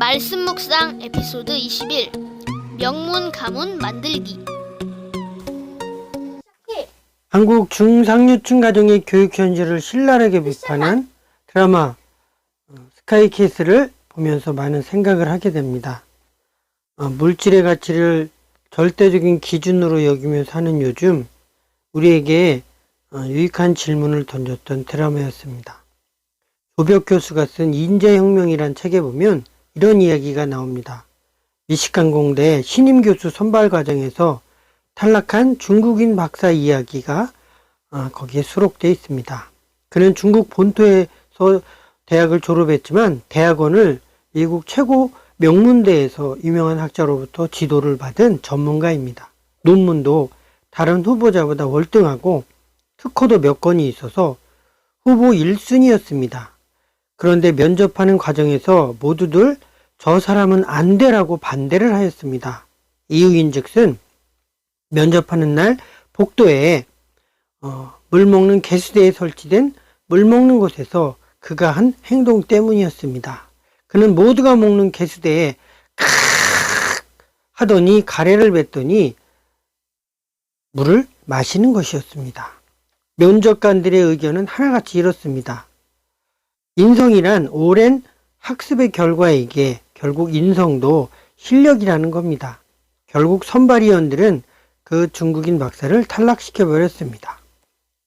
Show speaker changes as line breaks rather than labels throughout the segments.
말씀 묵상 에피소드 21 명문 가문 만들기.
한국 중상류층 가정의 교육 현실을 신랄하게 비판한 드라마 스카이캐슬을 보면서 많은 생각을 하게 됩니다. 물질의 가치를 절대적인 기준으로 여기며 사는 요즘 우리에게 유익한 질문을 던졌던 드라마였습니다. 조벽 교수가 쓴 인재혁명이란 책에 보면 이런 이야기가 나옵니다. 미시간 공대 신임 교수 선발 과정에서 탈락한 중국인 박사 이야기가 거기에 수록되어 있습니다. 그는 중국 본토에서 대학을 졸업했지만 대학원을 미국 최고 명문대에서 유명한 학자로부터 지도를 받은 전문가입니다. 논문도 다른 후보자보다 월등하고 특허도 몇 건이 있어서 후보 1순위였습니다. 그런데 면접하는 과정에서 모두들 저 사람은 안 되라고 반대를 하였습니다. 이유인즉슨 면접하는 날 복도에 물 먹는 개수대에 설치된 물 먹는 곳에서 그가 한 행동 때문이었습니다. 그는 모두가 먹는 개수대에 칵 하더니 가래를 뱉더니 물을 마시는 것이었습니다. 면접관들의 의견은 하나같이 이렇습니다. 인성이란 오랜 학습의 결과이기에 결국 인성도 실력이라는 겁니다. 결국 선발위원들은 그 중국인 박사를 탈락시켜버렸습니다.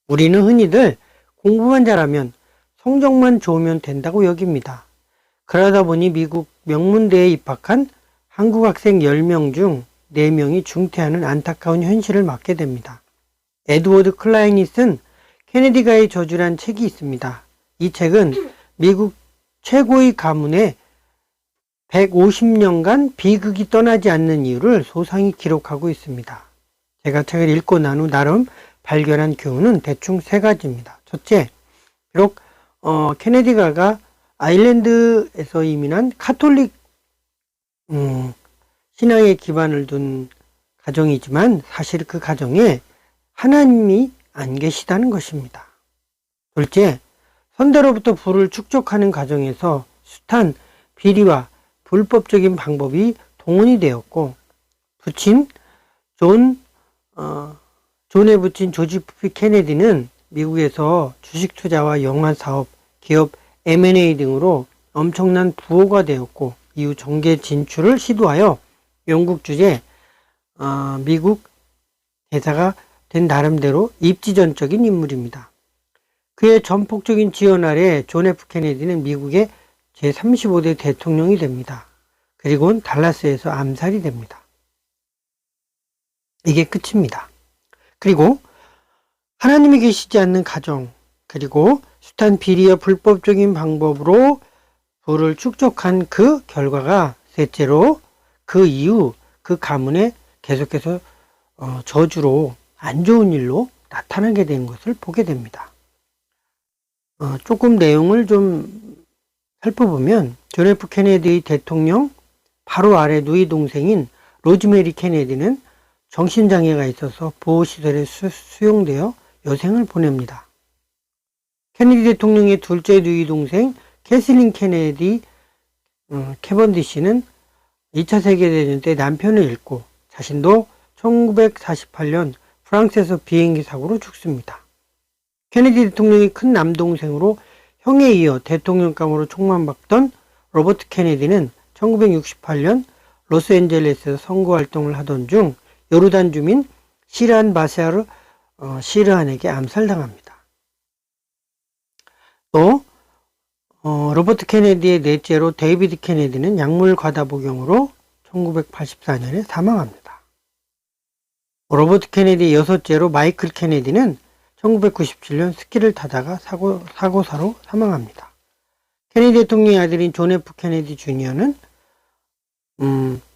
우리는 흔히들 공부만 잘하면 성적만 좋으면 된다고 여깁니다. 그러다 보니 미국 명문대에 입학한 한국 학생 10명 중 4명이 중퇴하는 안타까운 현실을 맞게 됩니다. 에드워드 클라인이 쓴 케네디가의 저주란 책이 있습니다. 이 책은 미국 최고의 가문에 150년간 비극이 떠나지 않는 이유를 소상히 기록하고 있습니다. 제가 책을 읽고 난 후 나름 발견한 교훈은 대충 3가지입니다. 첫째, 비록 케네디가가 아일랜드에서 이민한 카톨릭 신앙에 기반을 둔 가정이지만 사실 그 가정에 하나님이 안 계시다는 것입니다. 둘째, 선대로부터 부를 축적하는 과정에서 숱한 비리와 불법적인 방법이 동원이 되었고 존에 붙인 조지 F 케네디는 미국에서 주식 투자와 영화 사업, 기업 M&A 등으로 엄청난 부호가 되었고 이후 정계 진출을 시도하여 영국 주재 미국 대사가 된 나름대로 입지전적인 인물입니다. 그의 전폭적인 지원 아래 존 F 케네디는 미국의 제35대 대통령이 됩니다. 그리고는 달라스에서 암살이 됩니다. 이게 끝입니다. 그리고 하나님이 계시지 않는 가정, 그리고 숱한 비리와 불법적인 방법으로 부를 축적한 그 결과가 셋째로 그 이후 그 가문에 계속해서 저주로 안 좋은 일로 나타나게 되는 것을 보게 됩니다. 조금 내용을 좀 살펴보면 존 F 케네디의 대통령 바로 아래 누이 동생인 로즈메리 케네디는 정신장애가 있어서 보호시설에 수용되어 여생을 보냅니다. 케네디 대통령의 둘째 누이 동생 캐슬린 케네디 캐번디시는 2차 세계대전 때 남편을 잃고 자신도 1948년 프랑스에서 비행기 사고로 죽습니다. 케네디 대통령의 큰 남동생으로 형에 이어 대통령감으로 총망받던 로버트 케네디는 1968년 로스앤젤레스에서 선거활동을 하던 중 요르단 주민 시르한 바샤르 시르한에게 암살당합니다. 또 로버트 케네디의 넷째로 데이비드 케네디는 약물 과다 복용으로 1984년에 사망합니다. 로버트 케네디의 여섯째로 마이클 케네디는 1997년 스키를 타다가 사고사로 사망합니다. 케네디 대통령의 아들인 존 F 케네디 주니어는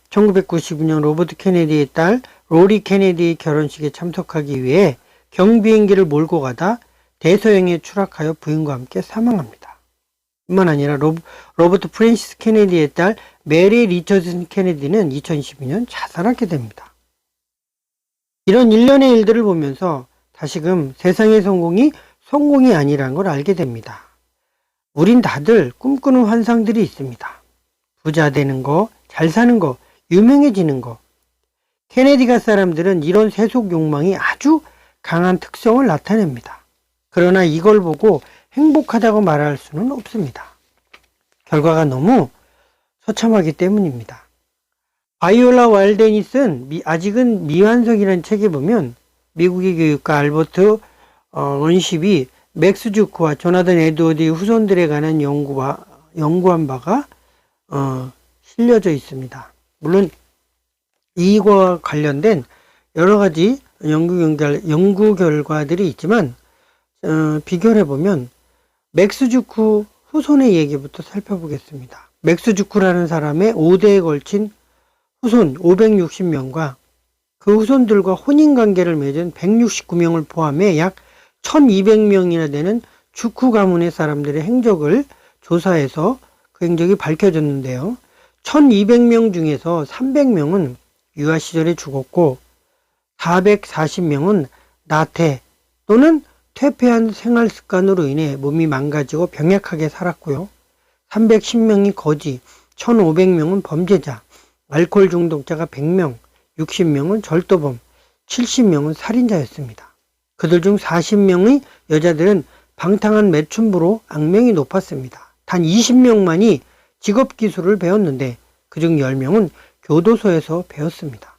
1999년 로버트 케네디의 딸 로리 케네디의 결혼식에 참석하기 위해 경비행기를 몰고 가다 대서양에 추락하여 부인과 함께 사망합니다. 뿐만 아니라 로버트 프랜시스 케네디의 딸 메리 리처슨 케네디는 2012년 자살하게 됩니다. 이런 일련의 일들을 보면서 다시금 세상의 성공이 아니라는 걸 알게 됩니다. 우린 다들 꿈꾸는 환상들이 있습니다. 부자 되는 거, 잘 사는 거, 유명해지는 거. 케네디가 사람들은 이런 세속 욕망이 아주 강한 특성을 나타냅니다. 그러나 이걸 보고 행복하다고 말할 수는 없습니다. 결과가 너무 처참하기 때문입니다. 바이올라 왈데니스는 아직은 미완성이라는 책에 보면 미국의 교육가 알버트 원십이 맥스 주크와 조나단 에드워드의 후손들에 관한 연구한 바가 실려져 있습니다. 물론 이와 관련된 여러 가지 연구 결과들이 있지만 비교를 해보면 맥스 주크 후손의 얘기부터 살펴보겠습니다. 맥스 주크라는 사람의 5대에 걸친 후손 560명과 그 후손들과 혼인관계를 맺은 169명을 포함해 약 1200명이나 되는 주크 가문의 사람들의 행적을 조사해서 그 행적이 밝혀졌는데요. 1200명 중에서 300명은 유아 시절에 죽었고 440명은 나태 또는 퇴폐한 생활 습관으로 인해 몸이 망가지고 병약하게 살았고요. 310명이 거지, 1500명은 범죄자, 알코올 중독자가 100명, 60명은 절도범, 70명은 살인자였습니다. 그들 중 40명의 여자들은 방탕한 매춘부로 악명이 높았습니다. 단 20명만이 직업기술을 배웠는데 그중 10명은 교도소에서 배웠습니다.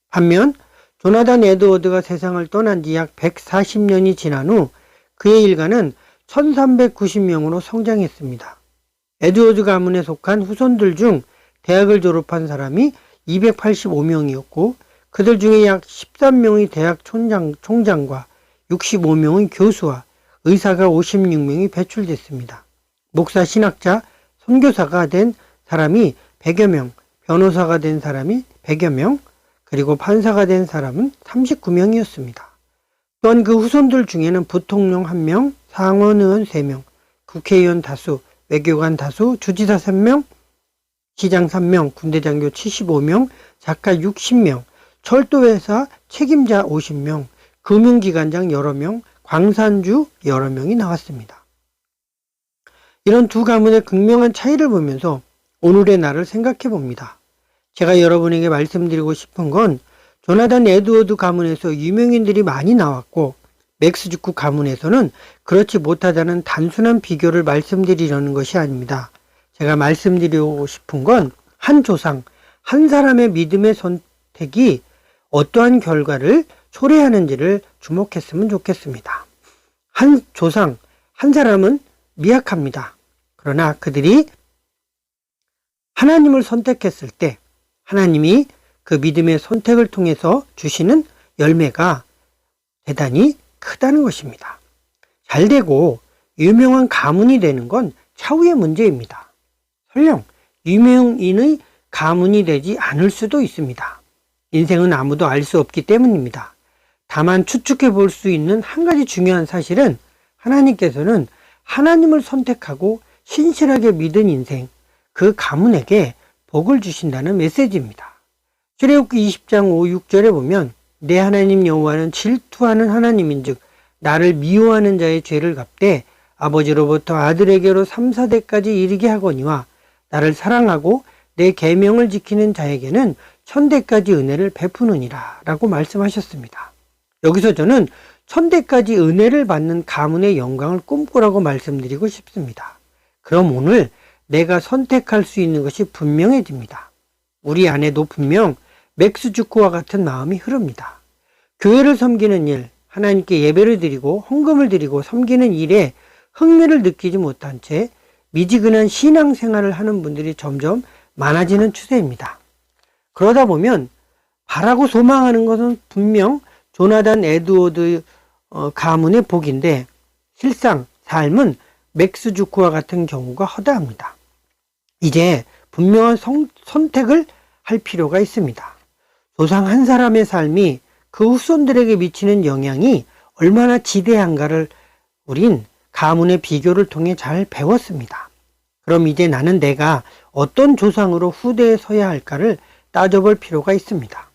반면 조나단 에드워드가 세상을 떠난 지 약 140년이 지난 후 그의 일가는 1390명으로 성장했습니다. 에드워드 가문에 속한 후손들 중 대학을 졸업한 사람이 285명이었고 그들 중에 약 13명의 대학 총장과 65명의 교수와 의사가 56명이 배출됐습니다. 목사, 신학자, 선교사가 된 사람이 100여 명, 변호사가 된 사람이 100여 명, 그리고 판사가 된 사람은 39명이었습니다. 또한 그 후손들 중에는 부통령 1명, 상원의원 3명, 국회의원 다수, 외교관 다수, 주지사 3명, 시장 3명, 군대장교 75명, 작가 60명, 철도회사 책임자 50명, 금융기관장 여러 명, 광산주 여러 명이 나왔습니다. 이런 두 가문의 극명한 차이를 보면서 오늘의 나를 생각해 봅니다. 제가 여러분에게 말씀드리고 싶은 건 조나단 에드워드 가문에서 유명인들이 많이 나왔고 맥스 주크 가문에서는 그렇지 못하다는 단순한 비교를 말씀드리려는 것이 아닙니다. 제가 말씀드리고 싶은 건 한 조상, 한 사람의 믿음의 선택이 어떠한 결과를 초래하는지를 주목했으면 좋겠습니다. 한 조상, 한 사람은 미약합니다. 그러나 그들이 하나님을 선택했을 때 하나님이 그 믿음의 선택을 통해서 주시는 열매가 대단히 크다는 것입니다. 잘되고 유명한 가문이 되는 건 차후의 문제입니다. 설령 유명인의 가문이 되지 않을 수도 있습니다. 인생은 아무도 알 수 없기 때문입니다. 다만 추측해 볼 수 있는 한 가지 중요한 사실은 하나님께서는 하나님을 선택하고 신실하게 믿은 인생, 그 가문에게 복을 주신다는 메시지입니다. 출애굽기 20장 5, 6절에 보면 내 하나님 여호와는 질투하는 하나님인즉 나를 미워하는 자의 죄를 갚되 아버지로부터 아들에게로 3, 4대까지 이르게 하거니와 나를 사랑하고 내 계명을 지키는 자에게는 1000대까지 은혜를 베푸느니라 라고 말씀하셨습니다. 여기서 저는 1000대까지 은혜를 받는 가문의 영광을 꿈꾸라고 말씀드리고 싶습니다. 그럼 오늘 내가 선택할 수 있는 것이 분명해집니다. 우리 안에도 분명 맥스 주크와 같은 마음이 흐릅니다. 교회를 섬기는 일, 하나님께 예배를 드리고 헌금을 드리고 섬기는 일에 흥미를 느끼지 못한 채 미지근한 신앙생활을 하는 분들이 점점 많아지는 추세입니다. 그러다 보면 바라고 소망하는 것은 분명 조나단 에드워드 가문의 복인데 실상 삶은 맥스 주크와 같은 경우가 허다합니다. 이제 분명한 선택을 할 필요가 있습니다. 조상 한 사람의 삶이 그 후손들에게 미치는 영향이 얼마나 지대한가를 우린 가문의 비교를 통해 잘 배웠습니다. 그럼 이제 나는 내가 어떤 조상으로 후대에 서야 할까를 따져볼 필요가 있습니다.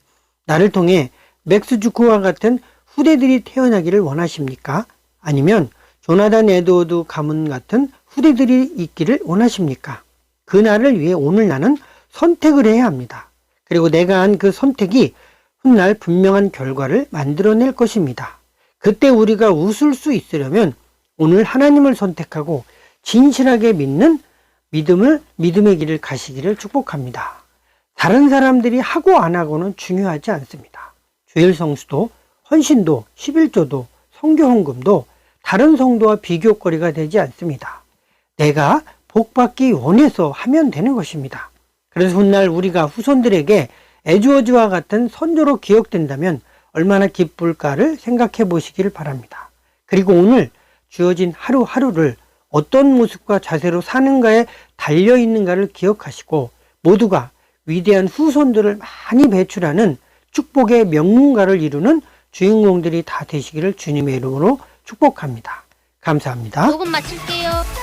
나를 통해 맥스 주크와 같은 후대들이 태어나기를 원하십니까? 아니면 조나단 에드워드 가문 같은 후대들이 있기를 원하십니까? 그날을 위해 오늘 나는 선택을 해야 합니다. 그리고 내가 한 그 선택이 훗날 분명한 결과를 만들어낼 것입니다. 그때 우리가 웃을 수 있으려면 오늘 하나님을 선택하고 진실하게 믿는 믿음의 길을 가시기를 축복합니다. 다른 사람들이 하고 안 하고는 중요하지 않습니다. 주일 성수도, 헌신도, 11조도, 성교 헌금도 다른 성도와 비교거리가 되지 않습니다. 내가 복받기 원해서 하면 되는 것입니다. 그래서 훗날 우리가 후손들에게 에드워즈와 같은 선조로 기억된다면 얼마나 기쁠까를 생각해 보시기를 바랍니다. 그리고 오늘 주어진 하루하루를 어떤 모습과 자세로 사는가에 달려있는가를 기억하시고 모두가 위대한 후손들을 많이 배출하는 축복의 명문가를 이루는 주인공들이 다 되시기를 주님의 이름으로 축복합니다. 감사합니다.
녹음 마칠게요.